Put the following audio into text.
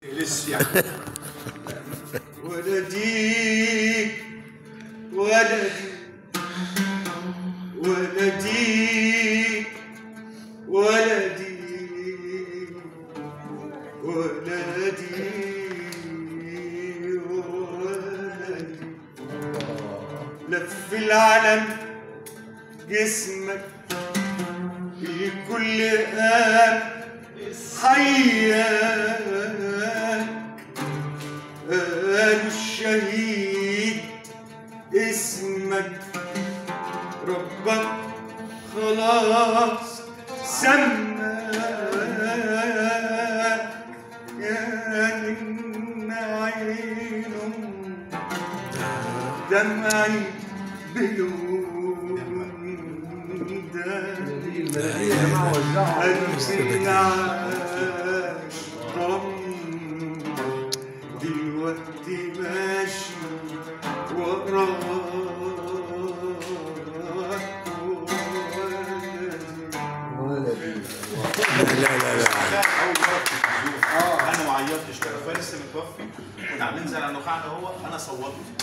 لسه يعني ولدي ولدي ولدي ولدي ولدي ولدي لف العالم جسمك في كل آن حياك قالوا الشهيد اسمك ربك خلاص سماك كان عينهم دمعي بلون قلبي عاش دلوقتي ماشي وراك لا انا ما عيطتش، فارس متوفي كنا عاملين زي النخاع هو انا صوتت